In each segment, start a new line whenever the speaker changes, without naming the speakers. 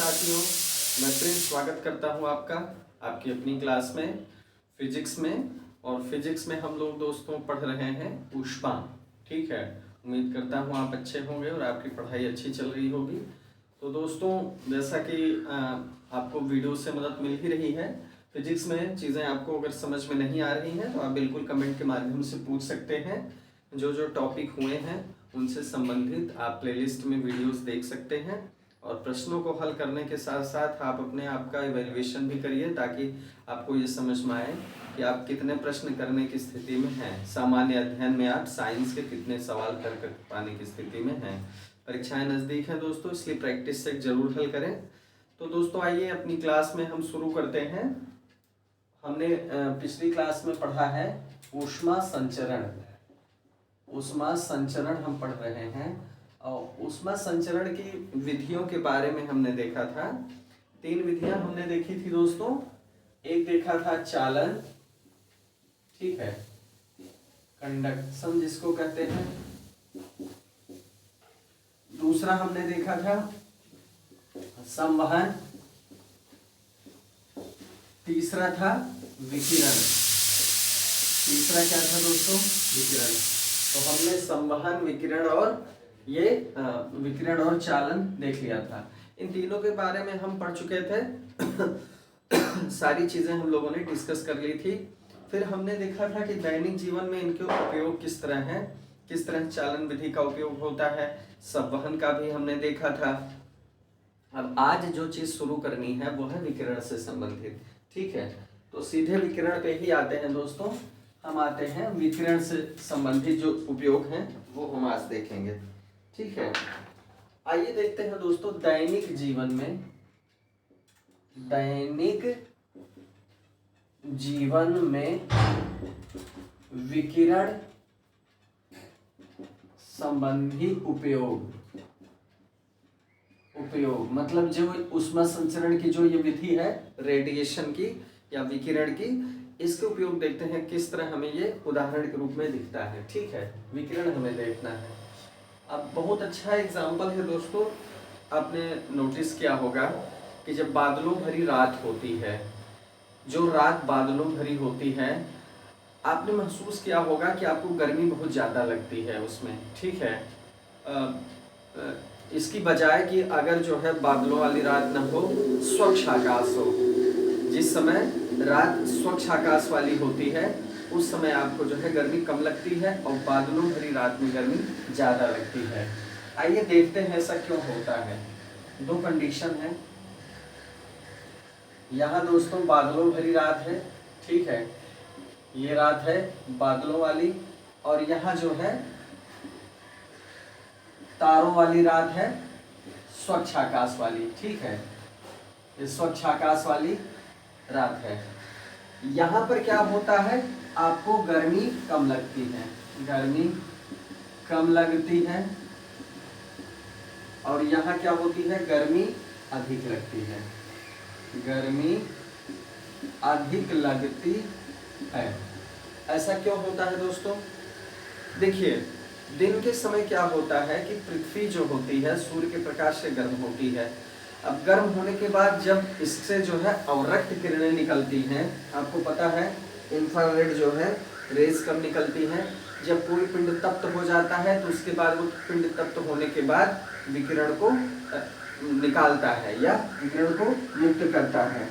साथियों, मैं प्रिंस स्वागत करता हूं आपका आपकी अपनी क्लास में फिजिक्स में। और फिजिक्स में हम लोग दोस्तों पढ़ रहे हैं ऊष्मा। ठीक है, उम्मीद करता हूं आप अच्छे होंगे और आपकी पढ़ाई अच्छी चल रही होगी। तो दोस्तों, जैसा कि आपको वीडियो से मदद मिल ही रही है, फिजिक्स में चीज़ें आपको अगर समझ में नहीं आ रही हैं तो आप बिल्कुल कमेंट के माध्यम से पूछ सकते हैं। जो जो टॉपिक हुए हैं उनसे संबंधित आप प्लेलिस्ट में वीडियोस देख सकते हैं और प्रश्नों को हल करने के साथ साथ आप अपने आप का इवैल्यूएशन भी करिए, ताकि आपको ये समझ में आए कि आप कितने प्रश्न करने की स्थिति में हैं। सामान्य अध्ययन में आप साइंस के कितने सवाल कर पाने की स्थिति में हैं। परीक्षाएं नज़दीक हैं दोस्तों, इसलिए प्रैक्टिस से जरूर हल करें। तो दोस्तों आइए अपनी क्लास में हम शुरू करते हैं। हमने पिछली क्लास में पढ़ा है ऊष्मा संचरण। ऊष्मा संचरण हम पढ़ रहे हैं और ऊष्मा संचरण की विधियों के बारे में हमने देखा था। 3 विधियां हमने देखी थी दोस्तों। एक देखा था चालन, ठीक है, कंडक्शन जिसको कहते हैं। दूसरा हमने देखा था संवहन। तीसरा था विकिरण। तीसरा क्या था दोस्तों? विकिरण। तो हमने संवहन, विकिरण और ये विकिरण और चालन देख लिया था। इन तीनों के बारे में हम पढ़ चुके थे। सारी चीजें हम लोगों ने डिस्कस कर ली थी। फिर हमने देखा था कि दैनिक जीवन में इनके उपयोग किस तरह है, किस तरह चालन विधि का उपयोग होता है। संवहन का भी हमने देखा था। अब आज जो चीज शुरू करनी है वो है विकिरण से संबंधित। ठीक है, तो सीधे विकिरण पे ही आते हैं दोस्तों। हम आते हैं विकिरण से संबंधित जो उपयोग हैं वो हम आज देखेंगे। ठीक है, आइए देखते हैं दोस्तों। दैनिक जीवन में विकिरण संबंधी उपयोग मतलब जो ऊष्मा संचरण की जो ये विधि है, रेडिएशन की या विकिरण की, इसके उपयोग देखते हैं किस तरह हमें ये उदाहरण के रूप में दिखता है। ठीक है, विकिरण हमें देखना है। अब बहुत अच्छा एग्जाम्पल है दोस्तों। आपने नोटिस किया होगा कि जब बादलों भरी रात होती है, जो रात बादलों भरी होती है, आपने महसूस किया होगा कि आपको गर्मी बहुत ज़्यादा लगती है उसमें। ठीक है, इसकी बजाय कि अगर जो है बादलों वाली रात न हो, स्वच्छ आकाश हो। जिस समय रात स्वच्छ आकाश वाली होती है उस समय आपको जो है गर्मी कम लगती है और बादलों भरी रात में गर्मी ज़्यादा लगती है। आइए देखते हैं ऐसा क्यों होता है। 2 कंडीशन है। यहाँ दोस्तों बादलों भरी रात है, ठीक है, ये रात है बादलों वाली, और यहाँ जो है तारों वाली रात है, स्वच्छ आकाश वाली। ठीक है, ये स्वच्छ आकाश वाली रात है। यहाँ पर क्या होता है, आपको गर्मी कम लगती है, गर्मी कम लगती है, और यहाँ क्या होती है, गर्मी अधिक लगती है, गर्मी अधिक लगती है। ऐसा क्यों होता है दोस्तों? देखिए, दिन के समय क्या होता है कि पृथ्वी जो होती है सूर्य के प्रकाश से गर्म होती है। अब गर्म होने के बाद जब इससे जो है अवरक्त किरणें निकलती हैं, आपको पता है इंफ्रारेड जो है रेज कब निकलती हैं, जब कोई पिंड तप्त हो जाता है तो उसके बाद वो पिंड तप्त होने के बाद विकिरण को निकालता है या विकिरण को मुक्त करता है,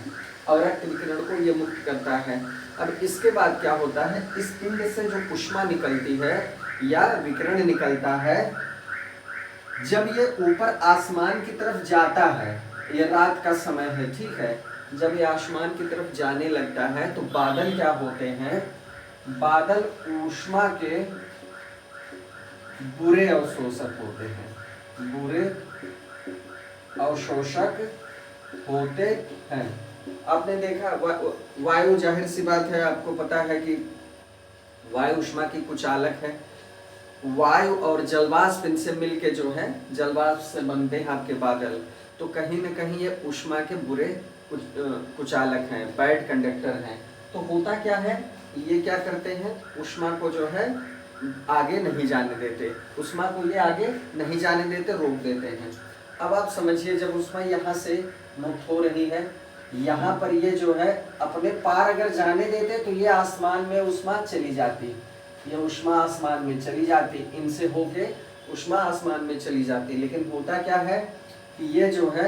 अवरक्त विकिरण को ये मुक्त करता है। अब इसके बाद क्या होता है, इस पिंड से जो ऊष्मा निकलती है या विकिरण निकलता है, जब ये ऊपर आसमान की तरफ जाता है, ये रात का समय है, ठीक है, जब ये आसमान की तरफ जाने लगता है तो बादल क्या होते हैं, बादल ऊष्मा के बुरे अवशोषक होते हैं, बुरे अवशोषक होते हैं। आपने देखा वायु, जाहिर सी बात है, आपको पता है कि वायु ऊष्मा की कुचालक है। वायु और जलवाष्प इनसे मिलके जो है, जलवाष्प से बनते हैं आपके बादल, तो कहीं न कहीं ये ऊष्मा के बुरे कुचालक हैं, बैड कंडक्टर हैं। तो होता क्या है, ये क्या करते हैं, ऊष्मा को जो है आगे नहीं जाने देते, ऊष्मा को ये आगे नहीं जाने देते, रोक देते हैं। अब आप समझिए, जब ऊष्मा यहाँ से मुक्त हो रही है, यहाँ पर ये जो है अपने पार अगर जाने देते तो ये आसमान में ऊष्मा चली जाती, ये ऊष्मा आसमान में चली जाती, इनसे होके ऊष्मा आसमान में चली जाती। लेकिन होता क्या है कि ये जो है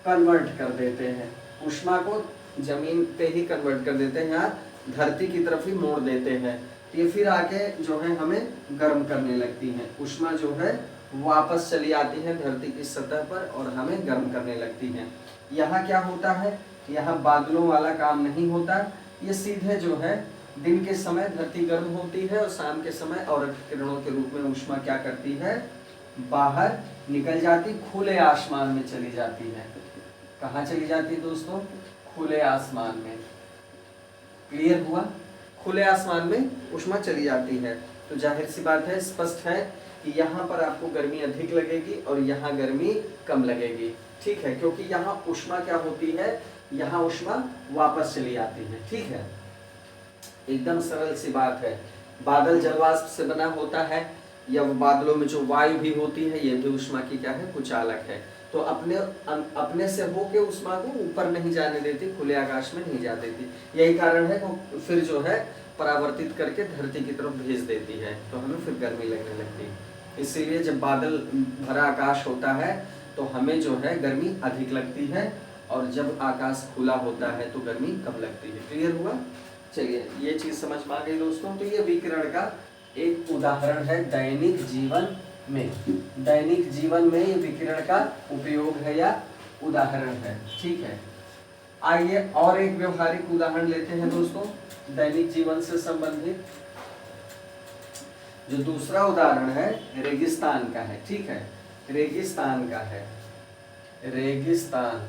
कन्वर्ट कर देते हैं, ऊष्मा को जमीन पे ही कन्वर्ट कर देते हैं, यहाँ धरती की तरफ ही मोड़ देते हैं। ये फिर आके जो है हमें गर्म करने लगती हैं, ऊष्मा जो है वापस चली आती है धरती की सतह पर और हमें गर्म करने लगती हैं। यहाँ क्या होता है, यहाँ बादलों वाला काम नहीं होता, ये सीधे जो है दिन के समय धरती गर्म होती है और शाम के समय औरत किरणों के रूप में ऊष्मा क्या करती है, बाहर निकल जाती, खुले आसमान में चली जाती है। कहाँ चली जाती है दोस्तों, खुले आसमान में। क्लियर हुआ, खुले आसमान में ऊष्मा चली जाती है। तो जाहिर सी बात है, स्पष्ट है कि यहाँ पर आपको गर्मी अधिक लगेगी और यहाँ गर्मी कम लगेगी, ठीक है, क्योंकि यहाँ ऊष्मा क्या होती है, यहाँ ऊष्मा वापस चली आती है, ठीक है। एकदम सरल सी बात है। बादल जलवाष्प से बना होता है, या बादलों में जो वायु भी होती है ये भी ऊष्मा की क्या है, कुचालक है। तो अपने से होके ऊष्मा को ऊपर नहीं जाने देती, खुले आकाश में नहीं जाने देती। यही कारण है कि फिर जो है परावर्तित करके धरती की तरफ भेज देती है, तो हमें फिर गर्मी लगने लगती है। इसीलिए जब बादल भरा आकाश होता है तो हमें जो है गर्मी अधिक लगती है, और जब आकाश खुला होता है तो गर्मी कम लगती है। क्लियर हुआ? चलिए, ये चीज समझ में आ गई दोस्तों। तो ये विकिरण का एक उदाहरण है दैनिक जीवन में, दैनिक जीवन में ये विकिरण का उपयोग है या उदाहरण है, ठीक है। आइए और एक व्यवहारिक उदाहरण लेते हैं दोस्तों दैनिक जीवन से संबंधित। जो दूसरा उदाहरण है रेगिस्तान का है, ठीक है, रेगिस्तान का है, रेगिस्तान।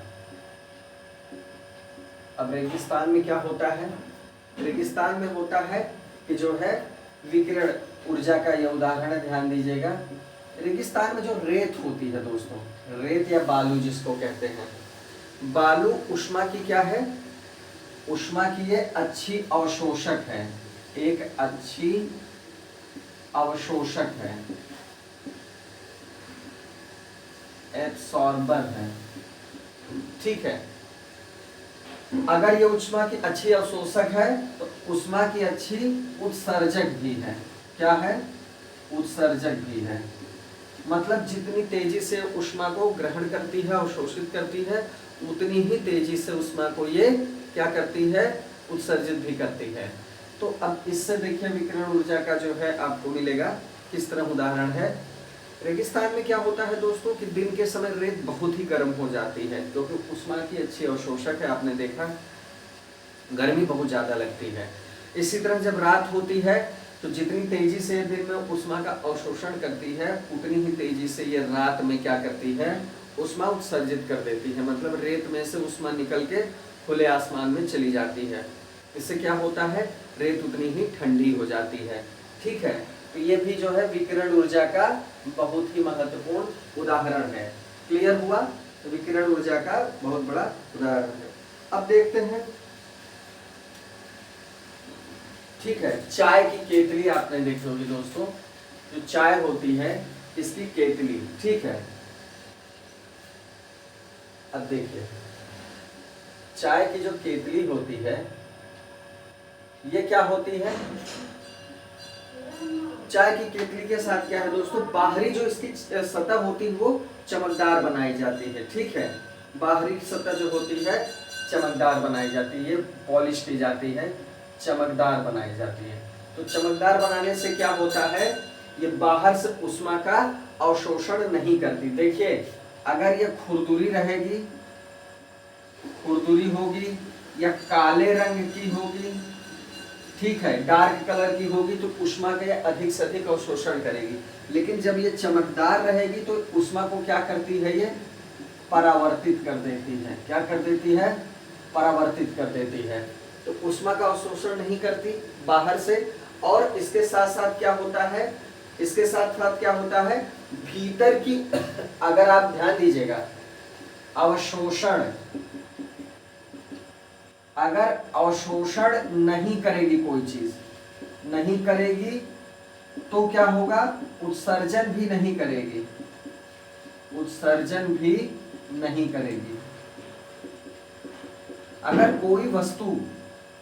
अब रेगिस्तान में क्या होता है, रेगिस्तान में होता है कि जो है विकिरण ऊर्जा का यह उदाहरण है, ध्यान दीजिएगा। रेगिस्तान में जो रेत होती है दोस्तों, रेत या बालू जिसको कहते हैं, बालू ऊष्मा की क्या है, ऊष्मा की ये अच्छी अवशोषक है, एक अच्छी अवशोषक है, एब्सॉर्बर है, ठीक है। अगर ये ऊष्मा की अच्छी अवशोषक है तो ऊष्मा की अच्छी उत्सर्जक भी है। क्या है? उत्सर्जक भी है। मतलब जितनी तेजी से ऊष्मा को ग्रहण करती है, अवशोषित करती है, उतनी ही तेजी से ऊष्मा को ये क्या करती है, उत्सर्जित भी करती है। तो अब इससे देखिए विकिरण ऊर्जा का जो है आपको मिलेगा किस तरह उदाहरण है। रेगिस्तान में क्या होता है दोस्तों कि दिन के समय रेत बहुत ही गर्म हो जाती है, क्योंकि ऊष्मा की अच्छी अवशोषक है, आपने देखा गर्मी बहुत ज्यादा लगती है। इसी तरह जब रात होती है तो जितनी तेजी से दिन में ऊष्मा का अवशोषण करती है, उतनी ही तेजी से ये रात में क्या करती है, ऊष्मा उत्सर्जित कर देती है। मतलब रेत में से ऊष्मा निकल के खुले आसमान में चली जाती है। इससे क्या होता है, रेत उतनी ही ठंडी हो जाती है, ठीक है। तो ये भी जो है विकिरण ऊर्जा का बहुत ही महत्वपूर्ण उदाहरण है। क्लियर हुआ? तो विकिरण ऊर्जा का बहुत बड़ा उदाहरण है। अब देखते हैं, ठीक है, चाय की केतली आपने देखी होगी दोस्तों, जो चाय होती है इसकी केतली, ठीक है। अब देखिए चाय की जो केतली होती है ये क्या होती है, चाय की केतली के साथ क्या है दोस्तों, बाहरी जो इसकी सतह होती है वो चमकदार बनाई जाती है, ठीक है। बाहरी सतह जो होती है चमकदार बनाई जाती है, पॉलिश की जाती है, चमकदार बनाई जाती है। तो चमकदार बनाने से क्या होता है, ये बाहर से ऊष्मा का अवशोषण नहीं करती। देखिए अगर ये खुरदुरी रहेगी, खुरदुरी होगी या काले रंग की होगी, ठीक है, डार्क कलर की होगी, तो ऊष्मा का अधिक से अधिक अवशोषण करेगी। लेकिन जब ये चमकदार रहेगी तो ऊष्मा को क्या करती है, ये परावर्तित कर देती है। क्या कर देती है? परावर्तित कर देती है। तो ऊष्मा का अवशोषण नहीं करती बाहर से, और इसके साथ साथ क्या होता है, इसके साथ साथ क्या होता है, भीतर की अगर आप ध्यान दीजिएगा, अवशोषण, अगर अवशोषण नहीं करेगी, कोई चीज नहीं करेगी तो क्या होगा, उत्सर्जन भी नहीं करेगी। उत्सर्जन भी नहीं करेगी। अगर कोई वस्तु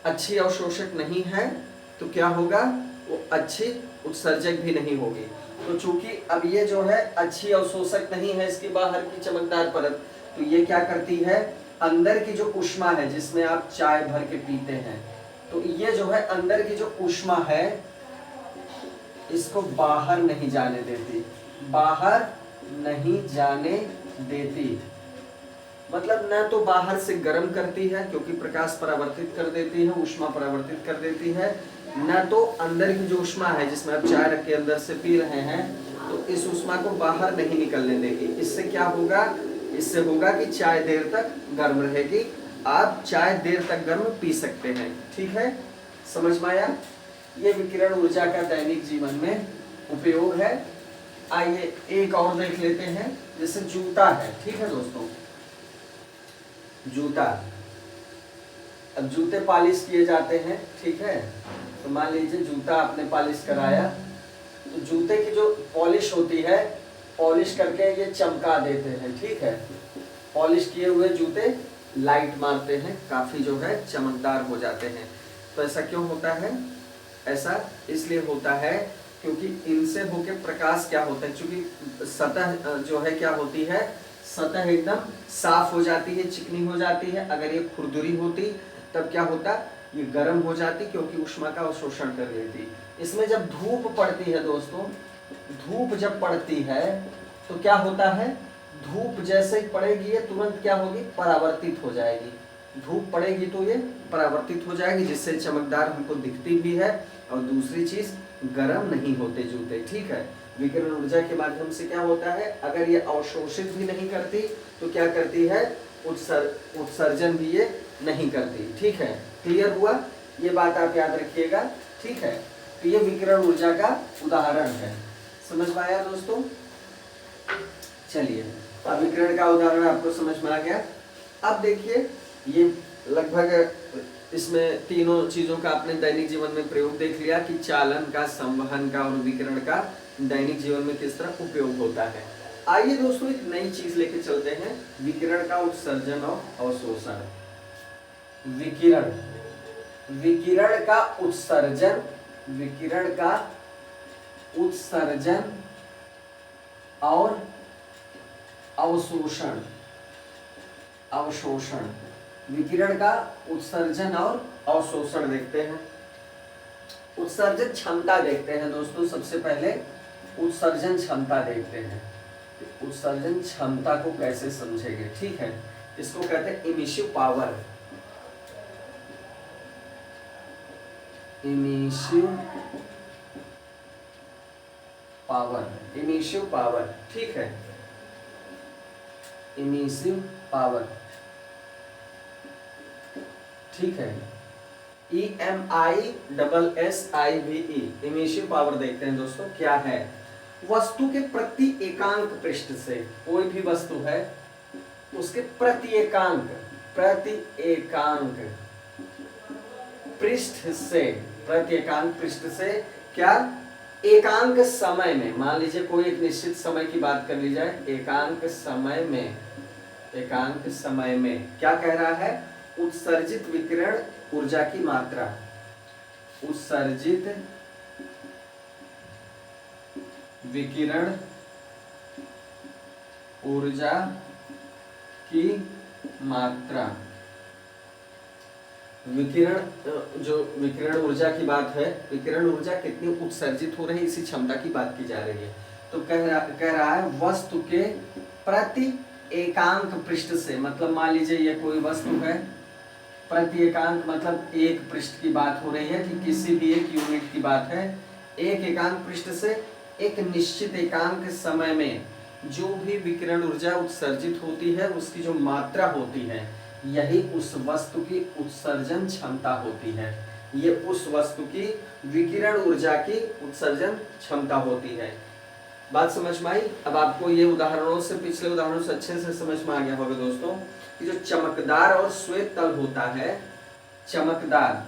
अच्छी अवशोषक नहीं है तो क्या होगा, वो अच्छी उत्सर्जक भी नहीं होगी। तो चूंकि अब ये जो है अच्छी अवशोषक नहीं है, इसकी बाहर की चमकदार परत, तो ये क्या करती है, अंदर की जो ऊष्मा है जिसमें आप चाय भर के पीते हैं, तो ये जो है अंदर की जो ऊष्मा है इसको बाहर नहीं जाने देती, बाहर नहीं जाने देती। मतलब न तो बाहर से गर्म करती है क्योंकि प्रकाश परावर्तित कर देती है, ऊष्मा परावर्तित कर देती है, न तो अंदर की जो ऊष्मा है जिसमें आप चाय रख के अंदर से पी रहे हैं तो इस ऊष्मा को बाहर नहीं निकलने देगी। इससे क्या होगा, इससे होगा कि चाय देर तक गर्म रहेगी, आप चाय देर तक गर्म पी सकते हैं। ठीक है, समझ में आया। ये विकिरण ऊर्जा का दैनिक जीवन में उपयोग है। आइए एक और देख लेते हैं, जैसे जूता है। ठीक है दोस्तों, जूता, अब जूते पॉलिश किए जाते हैं। ठीक है, तो मान लीजिए जूता आपने पॉलिश कराया, तो जूते की जो पॉलिश होती है, पॉलिश करके ये चमका देते हैं। ठीक है, पॉलिश किए हुए जूते लाइट मारते हैं, काफी जो है चमकदार हो जाते हैं। तो ऐसा क्यों होता है, ऐसा इसलिए होता है क्योंकि इनसे होके प्रकाश क्या होता है, क्योंकि सतह जो है क्या होती है, सतह एकदम साफ हो जाती है, चिकनी हो जाती है। अगर ये खुरदुरी होती तब क्या होता, ये गर्म हो जाती क्योंकि ऊष्मा का अवशोषण कर लेती। इसमें जब धूप पड़ती है दोस्तों, धूप जब पड़ती है तो क्या होता है, धूप जैसे ही पड़ेगी ये तुरंत क्या होगी, परावर्तित हो जाएगी। धूप पड़ेगी तो ये परावर्तित हो जाएगी, जिससे चमकदार हमको दिखती भी है, और दूसरी चीज गर्म नहीं होते जूते। ठीक है, विकिरण ऊर्जा के माध्यम से क्या होता है, अगर ये अवशोषित भी नहीं करती तो क्या करती है, उत्सर्जन भी ये नहीं करती। ठीक है, क्लियर हुआ, ये बात आप याद रखिएगा। ठीक है, तो ये विकिरण ऊर्जा का उदाहरण है। समझ में आया दोस्तों। चलिए, अब विकिरण का उदाहरण आपको समझ में आ गया। अब देखिए, ये लगभग इसमें तीनों चीजों का आपने दैनिक जीवन में प्रयोग देख लिया कि चालन का, संवहन का और विकिरण का दैनिक जीवन में किस तरह उपयोग होता है। आइए दोस्तों एक नई चीज लेके चलते हैं, विकिरण का उत्सर्जन और अवशोषण। विकिरण, विकिरण का उत्सर्जन, विकिरण का उत्सर्जन और अवशोषण, अवशोषण, विकिरण का उत्सर्जन और अवशोषण देखते हैं। उत्सर्जन क्षमता देखते हैं दोस्तों। सबसे पहले उत्सर्जन क्षमता देखते हैं, उत्सर्जन क्षमता को कैसे समझेंगे। ठीक है, इसको कहते हैं emissive power, emissive power, emissive power. ठीक है, इमिसिव पावर। ठीक है, EMISSIVE, इमिसिव पावर देखते हैं दोस्तों। क्या है, वस्तु के प्रति एकांक पृष्ठ से, कोई भी वस्तु है उसके प्रति एकांक, प्रति एकांक पृष्ठ से, प्रति एकांक पृष्ठ से क्या, एकांक समय में, मान लीजिए कोई एक निश्चित समय की बात कर ली जाए, एकांक समय में, एकांक समय में क्या कह रहा है, उत्सर्जित विकिरण ऊर्जा की मात्रा, उत्सर्जित विकिरण ऊर्जा की मात्रा। विकिरण, जो विकिरण ऊर्जा की बात है, विकिरण ऊर्जा कितनी उत्सर्जित हो रही है इसी क्षमता की बात की जा रही है। तो कह रहा है वस्तु के प्रति एकांक पृष्ठ से, मतलब मान लीजिए ये कोई वस्तु है, प्रति एकांक मतलब एक पृष्ठ की बात हो रही है कि किसी भी एक यूनिट की बात है। एक एकांक पृष्ठ से एक निश्चित एकांक समय में जो भी विकिरण ऊर्जा उत्सर्जित होती है उसकी जो मात्रा होती है, यही उस वस्तु की उत्सर्जन क्षमता होती है। ये उस वस्तु की विकिरण ऊर्जा की उत्सर्जन क्षमता होती है। बात समझ में आई। अब आपको ये उदाहरणों से, पिछले उदाहरणों से अच्छे से समझ में आ गया होगा दोस्तों कि जो चमकदार और श्वेत तल होता है, चमकदार,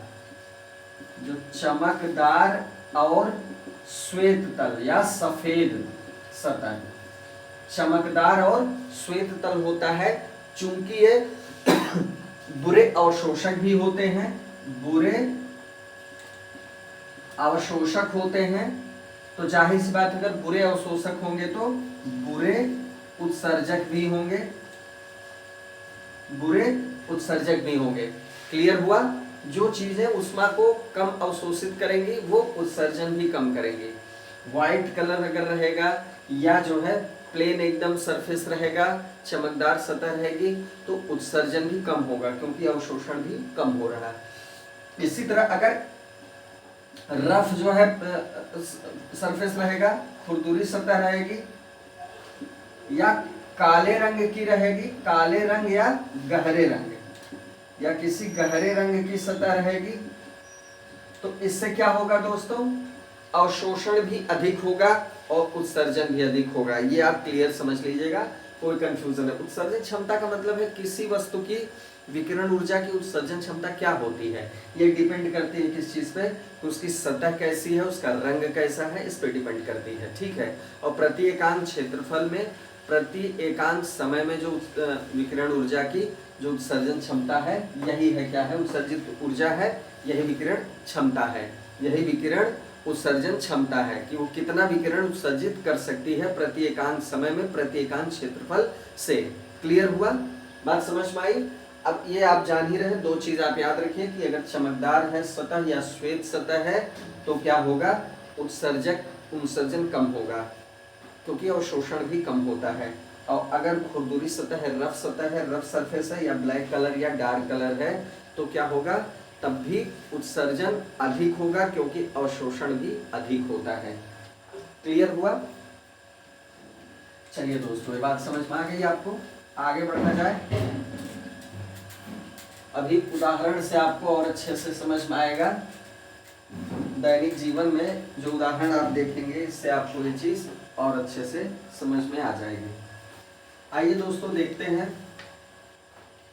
जो चमकदार और श्वेत तल या सफेद सतह, चमकदार और श्वेत तल होता है। चूंकि ये बुरे अवशोषक भी होते हैं, बुरे अवशोषक होते हैं, तो जाहिर सी बात अगर बुरे अवशोषक होंगे तो बुरे उत्सर्जक भी होंगे, बुरे उत्सर्जक भी होंगे। क्लियर हुआ? जो चीजें ऊष्मा को कम अवशोषित करेंगी वो उत्सर्जन भी कम करेंगी। व्हाइट कलर अगर रहेगा या जो है प्लेन एकदम सरफेस रहेगा, चमकदार सतह रहेगी, तो उत्सर्जन भी कम होगा क्योंकि अवशोषण भी कम हो रहा है। इसी तरह अगर रफ जो है सरफेस रहेगा, खुरदुरी सतह रहेगी या काले रंग की रहेगी, काले रंग या गहरे रंग या किसी गहरे रंग की सतह रहेगी, तो इससे क्या होगा दोस्तों? अवशोषण भी अधिक होगा और उत्सर्जन भी अधिक होगा। ये आप क्लियर समझ लीजिएगा, कोई कंफ्यूजन है। उत्सर्जन क्षमता का मतलब है किसी वस्तु की विकिरण ऊर्जा की उत्सर्जन क्षमता क्या होती है। ये डिपेंड करती है किस चीज पे? उसकी सतह कैसी है, उसका रंग कैसा है, इस पे डिपेंड करती है। ठीक है। और प्रति एकांक क्षेत्रफल में, प्रति एकांक समय में जो विकिरण ऊर्जा की जो उत्सर्जन क्षमता है, यही है क्या है? उत्सर्जित ऊर्जा है, यही विकिरण क्षमता है, यही विकिरण उत्सर्जन क्षमता है कि वो कितना विकिरण उत्सर्जित कर सकती है प्रति एकांक समय में, प्रति एकांक क्षेत्रफल से। क्लियर हुआ? बात समझ में आई? अब ये आप जान ही रहे, दो चीज आप याद रखिए कि अगर चमकदार है सतह या श्वेत सतह है तो क्या होगा? उत्सर्जन कम होगा क्योंकि अवशोषण भी कम होता है। और अगर खुरदुरी सतह है, रफ सतह है, रफ सरफेस है या ब्लैक कलर या डार्क कलर है, तो क्या होगा? तब भी उत्सर्जन अधिक होगा क्योंकि अवशोषण भी अधिक होता है। क्लियर हुआ? चलिए दोस्तों, ये बात समझ में आ गई आपको? आगे बढ़ना जाए। अभी उदाहरण से आपको और अच्छे से समझ में आएगा। दैनिक जीवन में जो उदाहरण आप देखेंगे इससे आपको ये चीज और अच्छे से समझ में आ जाएगी। आइए दोस्तों देखते हैं।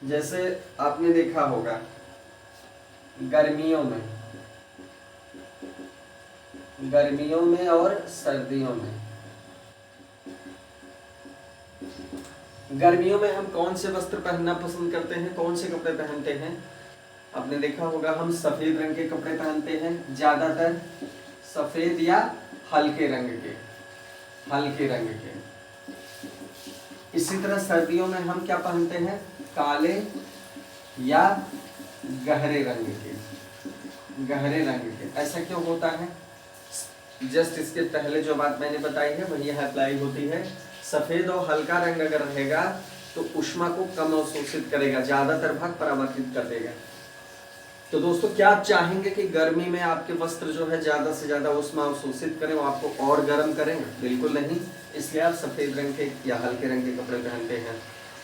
जैसे आपने देखा होगा गर्मियों में और सर्दियों में, गर्मियों में हम कौन से वस्त्र पहनना पसंद करते हैं, कौन से कपड़े पहनते हैं? आपने देखा होगा हम सफेद रंग के कपड़े पहनते हैं, ज्यादातर सफेद या हल्के रंग के। इसी तरह सर्दियों में हम क्या पहनते हैं? काले या गहरे रंग के। ऐसा क्यों होता है? जस्ट इसके पहले जो बात मैंने बताई है वही अप्लाई होती है। सफेद और हल्का रंग अगर रहेगा तो ऊष्मा को कम अवशोषित करेगा, ज्यादातर भाग परावर्तित कर देगा। तो दोस्तों क्या आप चाहेंगे कि गर्मी में आपके वस्त्र जो है ज्यादा से ज्यादा ऊष्मा अवशोषित करें, वो आपको और गर्म करें? बिल्कुल नहीं। इसलिए आप सफेद रंग के या हल्के रंग के कपड़े पहनते हैं।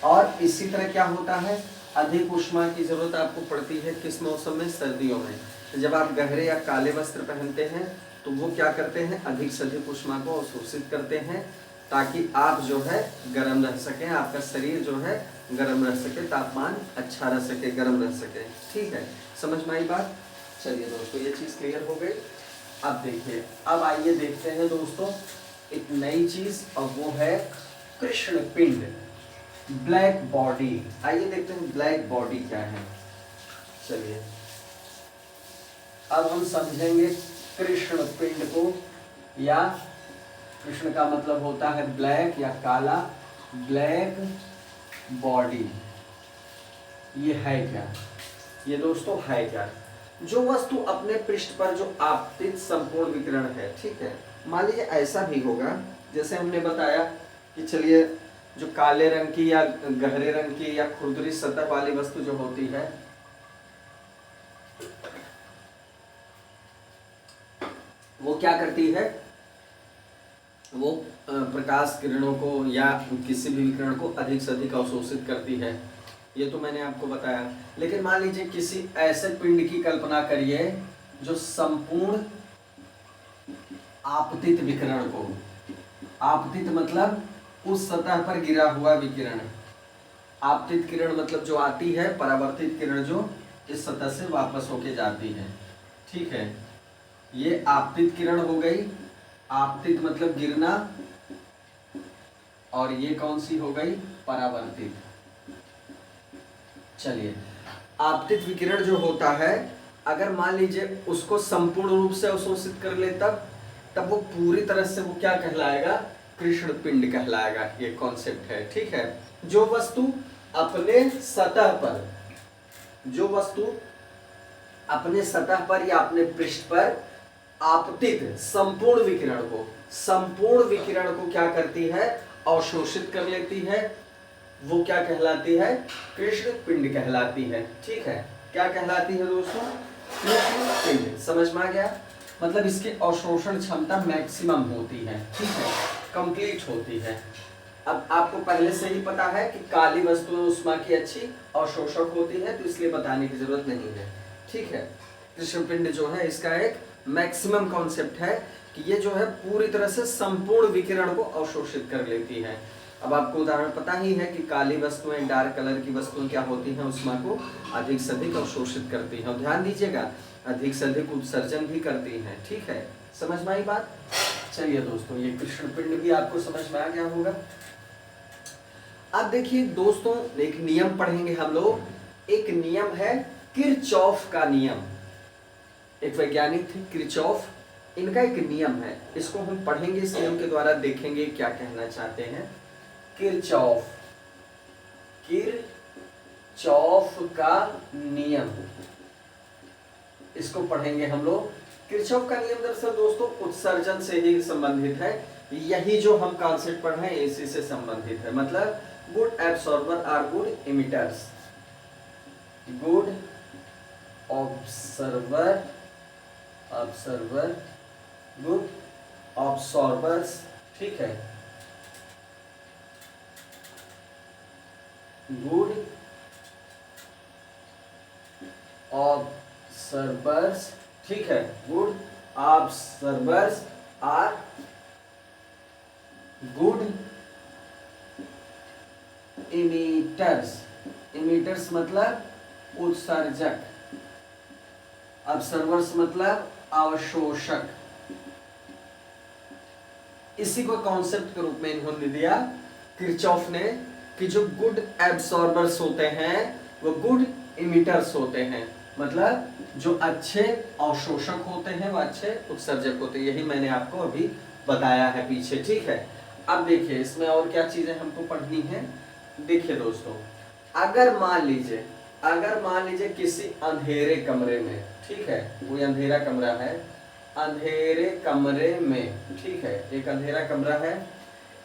और इसी तरह क्या होता है? अधिक ऊष्मा की जरूरत आपको पड़ती है किस मौसम में? सर्दियों में। जब आप गहरे या काले वस्त्र पहनते हैं तो वो क्या करते हैं? अधिक से अधिक ऊष्मा को अवशोषित करते हैं ताकि आप जो है गर्म रह सकें, आपका शरीर जो है गर्म रह सके, तापमान अच्छा रह सके, गर्म रह सके। ठीक है, समझ में आई बात? चलिए दोस्तों, ये चीज क्लियर हो गई। अब देखिए, अब आइए देखते हैं दोस्तों एक नई चीज, और वो है कृष्ण पिंड, ब्लैक बॉडी। आइए देखते हैं ब्लैक बॉडी क्या है। चलिए अब हम समझेंगे कृष्ण पिंड को, या कृष्ण का मतलब होता है ब्लैक या काला, ब्लैक बॉडी। ये है क्या? ये दोस्तों है क्या? जो वस्तु अपने पृष्ठ पर जो आपतित संपूर्ण विकिरण है, ठीक है। मान लीजिए ऐसा भी होगा जैसे हमने बताया कि चलिए जो काले रंग की या गहरे रंग की या खुरदरी सतह वाली वस्तु जो होती है, वो क्या करती है? वो प्रकाश किरणों को या किसी भी विकिरण को अधिक से अधिक अवशोषित करती है। ये तो मैंने आपको बताया। लेकिन मान लीजिए किसी ऐसे पिंड की कल्पना करिए जो संपूर्ण आपतित विकिरण को, आपतित मतलब उस सतह पर गिरा हुआ विकिरण, आपतित किरण मतलब जो आती है, परावर्तित किरण जो इस सतह से वापस होके जाती है। ठीक है, ये आपतित किरण हो गई। आपतित मतलब गिरना, और ये कौन सी हो गई, परावर्तित। चलिए, आपतित विकिरण जो होता है, अगर मान लीजिए उसको संपूर्ण रूप से अवशोषित कर ले तब वो पूरी तरह से वो क्या कहलाएगा, कृष्ण पिंड कहलाएगा। ये कॉन्सेप्ट है, ठीक है। जो वस्तु अपने सतह पर, जो वस्तु अपने सतह पर या अपने पृष्ठ पर आपतित संपूर्ण विकिरण को क्या करती है, अवशोषित कर लेती है, वो क्या कहलाती है, कृष्ण पिंड कहलाती है, ठीक है। क्या कहलाती है दोस्तों, कृष्ण पिंड। समझ में आ गया, मतलब इसकी अवशोषण क्षमता मैक्सिमम होती है, ठीक है, कंप्लीट होती है। अब आपको पहले से ही पता है कि काली वस्तुएं उष्मा की अच्छी अवशोषक होती है, तो इसलिए बताने की जरूरत नहीं है, ठीक है। कृष्ण पिंड जो है इसका एक मैक्सिमम कॉन्सेप्ट है कि ये जो है पूरी तरह से संपूर्ण विकिरण को अवशोषित कर लेती है। अब आपको उदाहरण पता ही है कि काली वस्तुएं, डार्क कलर की वस्तुएं क्या होती हैं, उष्मा को अधिक से अधिक अवशोषित करती हैं। और ध्यान दीजिएगा, अधिक से अधिक उत्सर्जन भी करती हैं, ठीक है। समझ में आई बात। चलिए दोस्तों, ये कृष्ण पिंड भी आपको समझ में आ गया होगा। अब देखिए दोस्तों, एक नियम पढ़ेंगे हम लोग। एक नियम है किरचॉफ का नियम। एक वैज्ञानिक थे किरचॉफ, इनका एक नियम है, इसको हम पढ़ेंगे, इस नियम के द्वारा देखेंगे क्या कहना चाहते हैं। किरचॉफ का नियम, इसको पढ़ेंगे हम लोग। किरचॉफ का नियम दरअसल दोस्तों उत्सर्जन से ही संबंधित है। यही जो हम कॉन्सेप्ट पढ़ रहे हैं इसी से संबंधित है। मतलब good absorber are good emitters, good observer good absorbers, ठीक है, गुड ऑब्जर्वर्स, ठीक है, good observers are good emitters. Emitters मतलब उत्सर्जक, ऑब्जर्वर्स मतलब अवशोषक। इसी को कॉन्सेप्ट के रूप में इन्होंने दिया किरचॉफ ने कि जो गुड एब्सॉर्बर्स होते हैं वो गुड इमिटर्स होते हैं। मतलब जो अच्छे अवशोषक होते हैं वो अच्छे उत्सर्जक होते हैं। यही मैंने आपको अभी बताया है पीछे, ठीक है। अब देखिए इसमें और क्या चीजें हमको पढ़नी है। देखिए दोस्तों, अगर मान लीजिए किसी अंधेरे कमरे में, ठीक है, कोई अंधेरा कमरा है, अंधेरे कमरे में, ठीक है, एक अंधेरा कमरा है,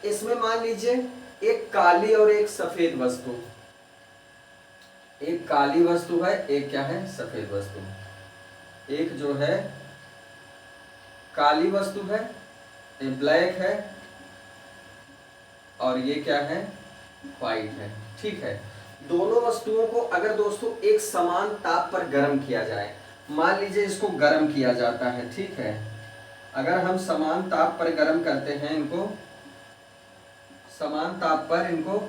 इसमें मान लीजिए एक काली और एक सफेद वस्तु, एक काली वस्तु है, एक क्या है, सफेद वस्तु। एक जो है काली वस्तु है, ये ब्लैक है, और ये क्या है, व्हाइट है, ठीक है। दोनों वस्तुओं को अगर दोस्तों एक समान ताप पर गर्म किया जाए, मान लीजिए इसको गर्म किया जाता है, ठीक है, अगर हम समान ताप पर गर्म करते हैं, इनको समान ताप पर इनको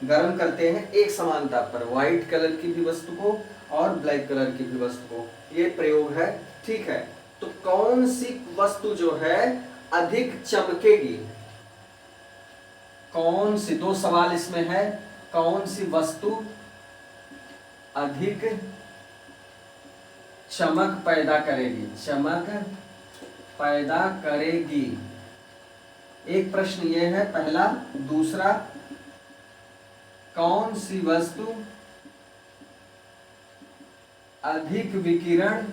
गर्म करते हैं, एक समान ताप पर, व्हाइट कलर की भी वस्तु को और ब्लैक कलर की भी वस्तु को, ये प्रयोग है, ठीक है। तो कौन सी वस्तु जो है अधिक चमकेगी, कौन सी, दो सवाल इसमें है, कौन सी वस्तु अधिक चमक पैदा करेगी, चमक पैदा करेगी, एक प्रश्न ये है पहला। दूसरा, कौन सी वस्तु अधिक विकिरण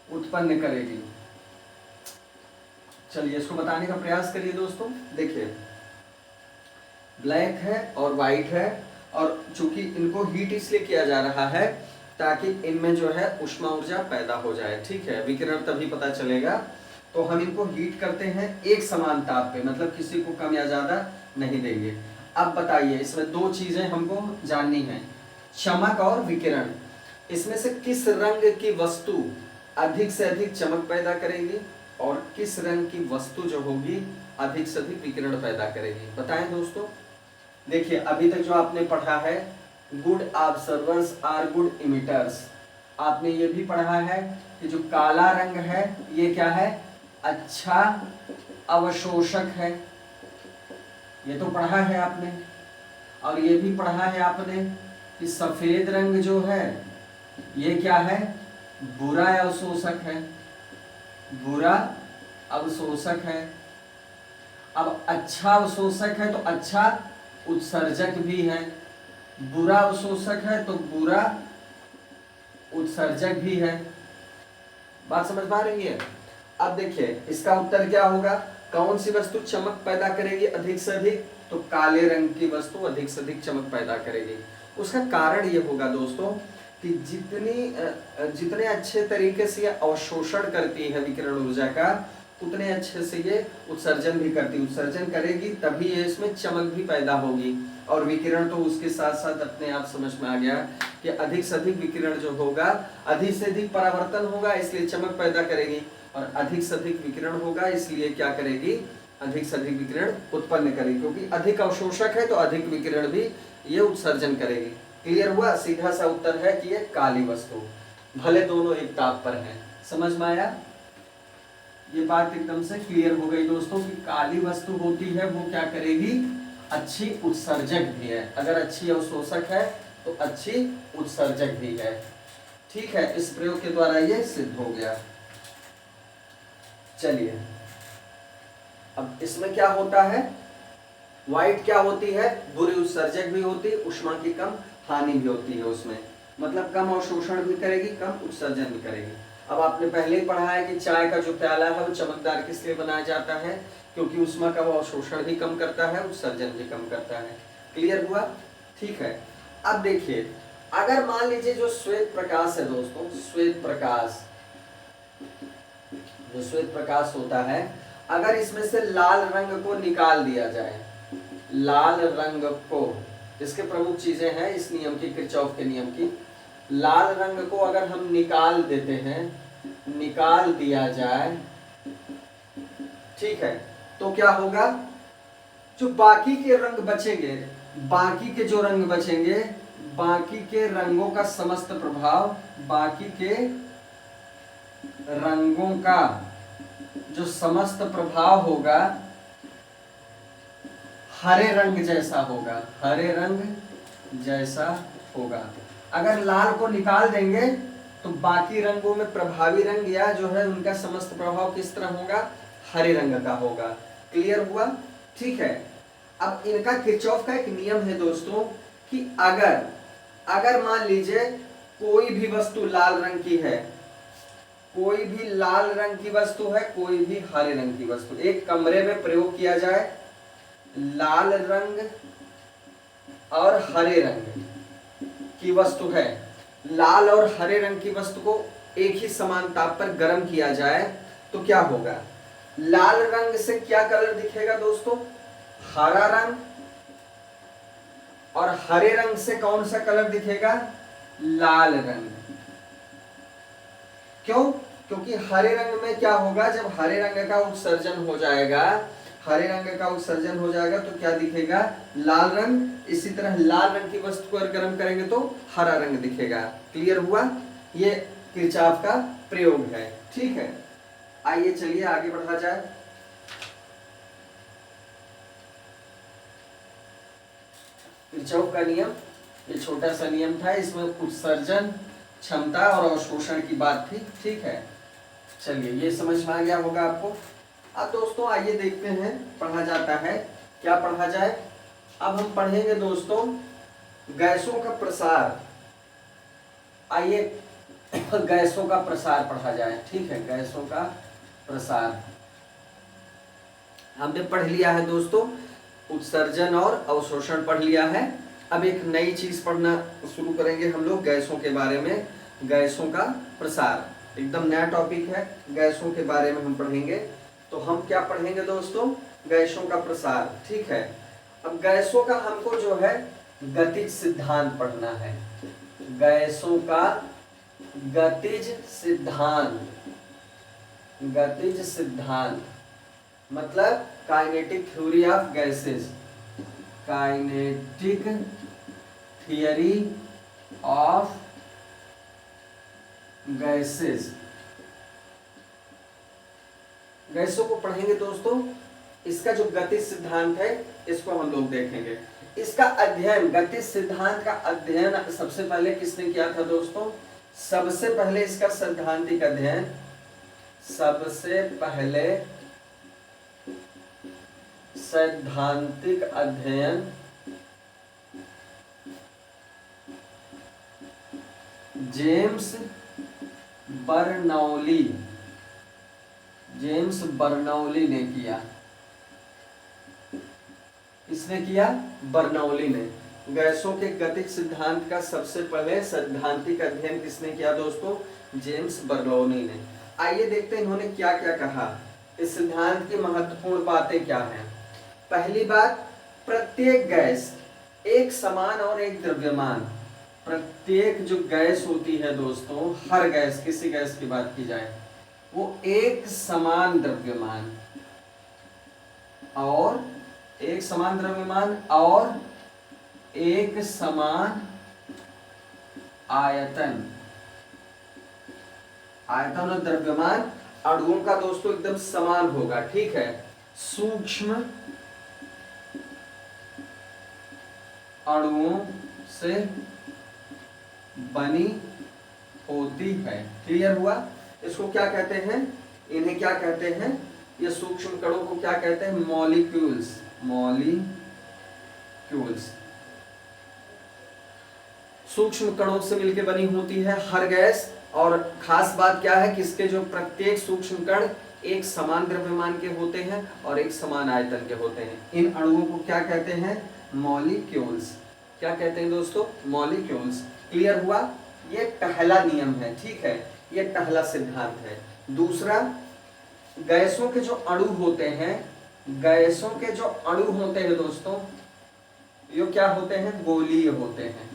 उत्पन्न करेगी। चलिए इसको बताने का प्रयास करिए दोस्तों। देखिए ब्लैक है और व्हाइट है, और चूंकि इनको हीट इसलिए किया जा रहा है ताकि इनमें जो है उष्मा ऊर्जा पैदा हो जाए, ठीक है, विकिरण तभी पता चलेगा। तो हम इनको हीट करते हैं एक समान ताप पे, मतलब किसी को कम या ज्यादा नहीं देंगे। अब बताइए इसमें दो चीजें हमको जाननी है, चमक और विकिरण। इसमें से किस रंग की वस्तु अधिक से अधिक चमक पैदा करेगी और किस रंग की वस्तु जो होगी अधिक से अधिक विकिरण पैदा करेगी, बताएं दोस्तों। देखिए अभी तक जो आपने पढ़ा है गुड ऑब्जर्वर्स आर गुड इमिटर्स, आपने ये भी पढ़ा है कि जो काला रंग है ये क्या है, अच्छा अवशोषक है, ये तो पढ़ा है आपने। और ये भी पढ़ा है आपने कि सफेद रंग जो है ये क्या है, बुरा अवशोषक है, बुरा अवशोषक है। अब अच्छा अवशोषक है तो अच्छा उत्सर्जक भी है, बुरा अवशोषक है तो बुरा उत्सर्जक भी है। बात समझ पा रही है? अब देखिए इसका उत्तर क्या होगा, कौन सी वस्तु चमक पैदा करेगी अधिक से अधिक, तो काले रंग की वस्तु अधिक से अधिक चमक पैदा करेगी। उसका कारण ये होगा दोस्तों कि जितने अच्छे तरीके से ये अवशोषण करती है विकिरण ऊर्जा का, उतने अच्छे से ये उत्सर्जन भी करती, उत्सर्जन करेगी तभी ये इसमें चमक भी पैदा होगी। और विकिरण तो उसके साथ साथ अपने आप समझ में आ गया कि अधिक से अधिक विकिरण जो होगा अधिक से अधिक परावर्तन होगा, इसलिए चमक पैदा करेगी, और अधिक से अधिक विकिरण होगा इसलिए क्या करेगी, अधिक से अधिक विकिरण उत्पन्न करेगी, क्योंकि अधिक अवशोषक है तो अधिक विकिरण भी ये उत्सर्जन करेगी। क्लियर हुआ? सीधा सा उत्तर है कि ये काली वस्तु, भले दोनों एक ताप पर हैं। समझ में आया? ये बात एकदम से क्लियर हो गई दोस्तों कि काली वस्तु होती है वो क्या करेगी, अच्छी उत्सर्जक भी है। अगर अच्छी अवशोषक है तो अच्छी उत्सर्जक भी है। ठीक है, इस प्रयोग के द्वारा ये सिद्ध हो गया। चलिए अब इसमें क्या होता है, व्हाइट क्या होती है, बुरी उत्सर्जक भी होती है, ऊष्मा की कम हानि भी होती है उसमें, मतलब कम अवशोषण भी करेगी, कम उत्सर्जन भी करेगी। अब आपने पहले ही पढ़ा है कि चाय का जो प्याला है वो चमकदार किस लिए बनाया जाता है, क्योंकि ऊष्मा का वो अवशोषण भी कम करता है, उत्सर्जन भी कम करता है। क्लियर हुआ? ठीक है। अब देखिए अगर मान लीजिए जो श्वेत प्रकाश है दोस्तों, श्वेत प्रकाश, जो श्वेत प्रकाश होता है, अगर इसमें से लाल रंग को निकाल दिया जाए, लाल रंग को, इसके प्रमुख चीजें हैं इस नियम की, किरचॉफ के नियम की, लाल रंग को अगर हम निकाल देते हैं, निकाल दिया जाए, ठीक है, तो क्या होगा, जो बाकी के रंग बचेंगे, बाकी के जो रंग बचेंगे, बाकी के रंगों का समस्त प्रभाव, बाकी के रंगों का जो समस्त प्रभाव होगा हरे रंग जैसा होगा, हरे रंग जैसा होगा। अगर लाल को निकाल देंगे तो बाकी रंगों में प्रभावी रंग या जो है उनका समस्त प्रभाव किस तरह होगा, हरे रंग का होगा। क्लियर हुआ? ठीक है। अब इनका किरचॉफ का एक नियम है दोस्तों कि अगर मान लीजिए कोई भी वस्तु लाल रंग की है, कोई भी लाल रंग की वस्तु है, कोई भी हरे रंग की वस्तु, एक कमरे में प्रयोग किया जाए, लाल रंग और हरे रंग की वस्तु है, लाल और हरे रंग की वस्तु को एक ही समान ताप पर गर्म किया जाए तो क्या होगा, लाल रंग से क्या कलर दिखेगा दोस्तों, हरा रंग, और हरे रंग से कौन सा कलर दिखेगा, लाल रंग। क्यों? क्योंकि हरे रंग में क्या होगा, जब हरे रंग का उत्सर्जन हो जाएगा, हरे रंग का उत्सर्जन हो जाएगा तो क्या दिखेगा, लाल रंग। इसी तरह लाल रंग की वस्तु को अगर गर्म करेंगे तो हरा रंग दिखेगा। क्लियर हुआ? ये किरचॉफ का प्रयोग है। ठीक है, आइए चलिए आगे बढ़ा जाए। किरचॉफ का नियम, ये छोटा सा नियम था, इसमें उत्सर्जन क्षमता और अवशोषण की बात थी। ठीक है, चलिए ये समझ में आ गया होगा आपको। अब दोस्तों आइए देखते हैं पढ़ा जाता है, क्या पढ़ा जाए। अब हम पढ़ेंगे दोस्तों गैसों का प्रसार। आइए गैसों का प्रसार पढ़ा जाए। ठीक है, गैसों का प्रसार हमने पढ़ लिया है दोस्तों, उत्सर्जन और अवशोषण पढ़ लिया है। अब एक नई चीज पढ़ना शुरू करेंगे हम लोग गैसों के बारे में, गैसों का प्रसार, एकदम नया टॉपिक है, गैसों के बारे में हम पढ़ेंगे। तो हम क्या पढ़ेंगे दोस्तों, गैसों का प्रसार। ठीक है, अब गैसों का हमको जो है गतिज सिद्धांत पढ़ना है, गैसों का गतिज सिद्धांत, गतिज सिद्धांत मतलब kinetic theory of gases, kinetic theory of gases, गैसों को पढ़ेंगे दोस्तों, इसका जो गतिज सिद्धांत है इसको हम लोग देखेंगे। इसका अध्ययन, गतिज सिद्धांत का अध्ययन सबसे पहले किसने किया था दोस्तों? सबसे पहले इसका सैद्धांतिक अध्ययन, सबसे पहले सैद्धांतिक अध्ययन जेम्स बर्नौली ने किया। इसने किया बर्नौली ने। गैसों के गतिज सिद्धांत का सबसे पहले सैद्धांतिक अध्ययन किसने किया दोस्तों? जेम्स बर्नौली ने। आइए देखते हैं इन्होंने क्या क्या कहा, इस सिद्धांत की महत्वपूर्ण बातें क्या हैं। पहली बात, प्रत्येक गैस एक समान और एक द्रव्यमान, प्रत्येक जो गैस होती है दोस्तों, हर गैस, किसी गैस की बात की जाए, वो एक समान द्रव्यमान और एक समान आयतन और द्रव्यमान अणुओं का दोस्तों एकदम समान होगा, ठीक है। सूक्ष्म अणुओं से बनी होती है। क्लियर हुआ? इसको क्या कहते हैं? इन्हें क्या कहते हैं? ये सूक्ष्म कणों को क्या कहते हैं? मॉलिक्यूल्स। सूक्ष्म कणों से मिलकर बनी होती है हर गैस। और खास बात क्या है कि इसके जो प्रत्येक सूक्ष्म कण एक समान द्रव्यमान के होते हैं और एक समान आयतन के होते हैं। इन अणुओं को क्या कहते हैं? मॉलिक्यूल्स। क्या कहते हैं दोस्तों? मॉलिक्यूल्स। क्लियर हुआ? ये पहला नियम है, ठीक है, ये पहला सिद्धांत है। दूसरा, गैसों के जो अणु होते हैं, गैसों के जो अणु होते हैं दोस्तों, ये क्या होते हैं? गोलीय होते हैं।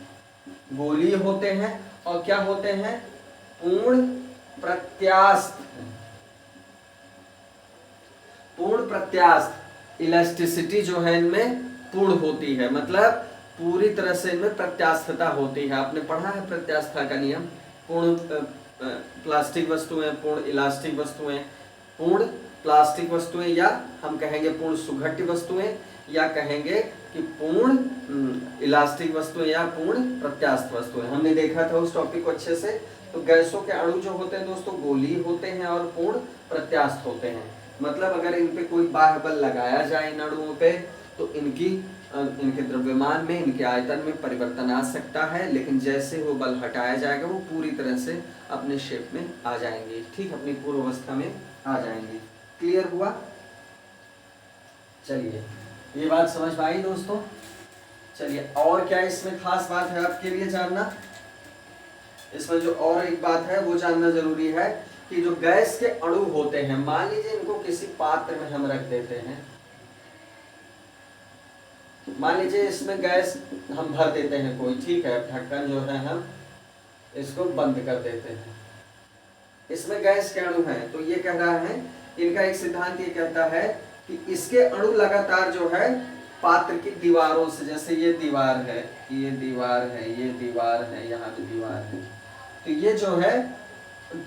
गोलीय होते हैं और क्या होते हैं? पूर्ण प्रत्यास्थ। इलास्टिसिटी जो है इनमें पूर्ण होती है, मतलब पूरी तरह से इनमें प्रत्यास्थता होती है। आपने पढ़ा है प्रत्यास्थता का नियम। पूर्ण प्लास्टिक वस्तुएं, पूर्ण इलास्टिक वस्तुएं, पूर्ण प्लास्टिक वस्तुएं, या हम कहेंगे पूर्ण सुघट्य वस्तुएं, या कहेंगे कि पूर्ण इलास्टिक वस्तुएं या पूर्ण प्रत्यास्थ वस्तुएं। हमने देखा था उस टॉपिक को अच्छे से। तो गैसों के अणु जो होते हैं दोस्तों, गोलीय होते हैं और पूर्ण प्रत्यास्थ होते हैं। मतलब अगर इन पे कोई बाह्य बल लगाया जाए इन अणुओं पे, तो इनके द्रव्यमान में, इनके आयतन में परिवर्तन आ सकता है, लेकिन जैसे वो बल हटाया जाएगा वो पूरी तरह से अपने शेप में आ जाएंगे, ठीक, अपनी पूर्व अवस्था में आ जाएंगे। क्लियर हुआ? चलिए, ये बात समझ में आई दोस्तों। चलिए, और क्या इसमें खास बात है आपके लिए जानना? इसमें जो और एक बात है वो जानना जरूरी है कि जो गैस के अणु होते हैं, मान लीजिए इनको किसी पात्र में हम रख देते हैं, मान लीजिए इसमें गैस हम भर देते हैं कोई, ठीक है, ढक्कन जो है हम इसको बंद कर देते हैं, इसमें गैस के अणु हैं। तो ये कह रहा है, इनका एक सिद्धांत ये कहता है कि इसके अणु लगातार जो है पात्र की दीवारों से, जैसे ये दीवार है, ये दीवार है, ये दीवार है, यहाँ भी दीवार है, तो ये जो है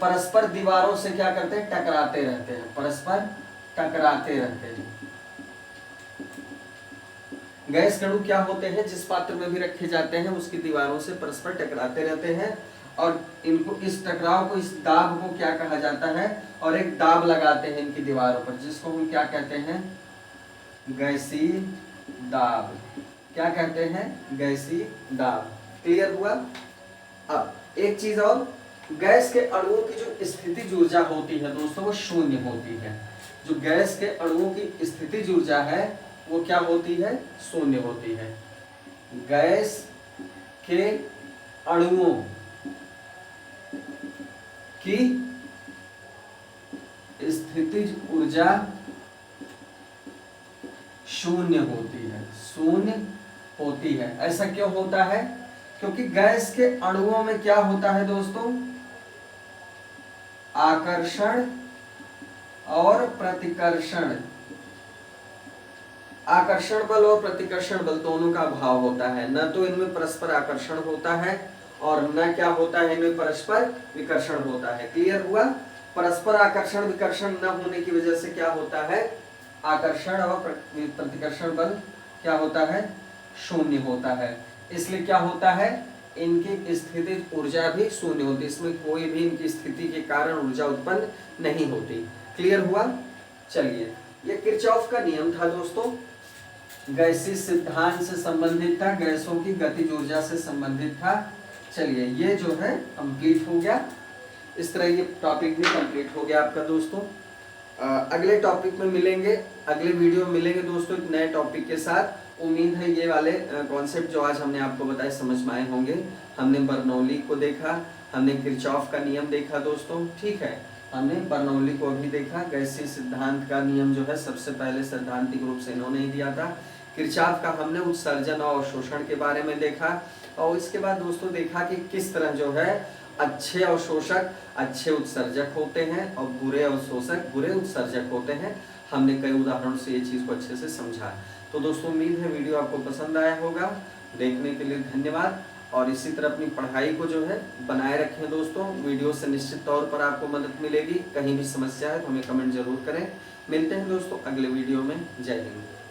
परस्पर दीवारों से क्या करते हैं? टकराते रहते हैं, परस्पर टकराते रहते हैं। गैस के अणु क्या होते हैं? जिस पात्र में भी रखे जाते हैं उसकी दीवारों से परस्पर टकराते रहते हैं, और इनको, इस टकराव को, इस दाब को क्या कहा जाता है? और एक दाब लगाते हैं इनकी दीवारों पर, जिसको हम क्या कहते हैं? गैसीय दाब। क्या कहते हैं? गैसीय दाब। क्लियर हुआ? अब एक चीज और, गैस के अणुओं की जो स्थितिज ऊर्जा होती है दोस्तों, वो शून्य होती है। जो गैस के अणुओं की स्थितिज ऊर्जा है वो क्या होती है? शून्य होती है। गैस के अणुओं की स्थितिज ऊर्जा शून्य होती है, शून्य होती है। ऐसा क्यों होता है? क्योंकि गैस के अणुओं में क्या होता है दोस्तों? आकर्षण और प्रतिकर्षण, आकर्षण बल और प्रतिकर्षण बल दोनों का अभाव होता है। न तो इनमें परस्पर आकर्षण होता है और न क्या होता है, इनमें परस्पर विकर्षण होता है। क्लियर हुआ? परस्पर आकर्षण विकर्षण न होने की वजह से क्या होता है, आकर्षण और प्रतिकर्षण बल क्या होता है, शून्य होता है। इसलिए क्या होता है, इनकी स्थितिज ऊर्जा भी शून्य होती है, इसमें कोई भी इनकी स्थिति के कारण ऊर्जा उत्पन्न नहीं होती। क्लियर हुआ। चलिए, ये किरचॉफ का नियम था दोस्तों, गैसीय सिद्धांत से संबंधित था, गैसों की गतिज ऊर्जा से संबंधित था। चलिए, ये जो है कंप्लीट हो गया। इस तरह ये टॉपिक भी कंप्लीट हो गया आपका दोस्तों। अगले टॉपिक में मिलेंगे, अगले वीडियो में मिलेंगे दोस्तों एक नए टॉपिक के साथ। उम्मीद है ये वाले कॉन्सेप्ट जो आज हमने आपको बताए समझ में आए होंगे। हमने बर्नौली को देखा, हमने किरचॉफ का नियम देखा दोस्तों, ठीक है, हमने बर्नौली को भी देखा। गैसीय सिद्धांत का नियम जो है सबसे पहले सैद्धांतिक रूप से इन्होंने ही दिया था। किरचॉफ का हमने उत्सर्जन और अवशोषण के बारे में देखा, और इसके बाद दोस्तों देखा कि किस तरह जो है अच्छे अवशोषक अच्छे उत्सर्जक होते हैं और बुरे अवशोषक बुरे उत्सर्जक होते हैं। हमने कई उदाहरणों से ये चीज़ को अच्छे से समझा। तो दोस्तों उम्मीद है वीडियो आपको पसंद आया होगा। देखने के लिए धन्यवाद, और इसी तरह अपनी पढ़ाई को जो है बनाए रखें दोस्तों। वीडियो से निश्चित तौर पर आपको मदद मिलेगी। कहीं भी समस्या है तो हमें कमेंट जरूर करें। मिलते हैं दोस्तों अगले वीडियो में। जय हिंद।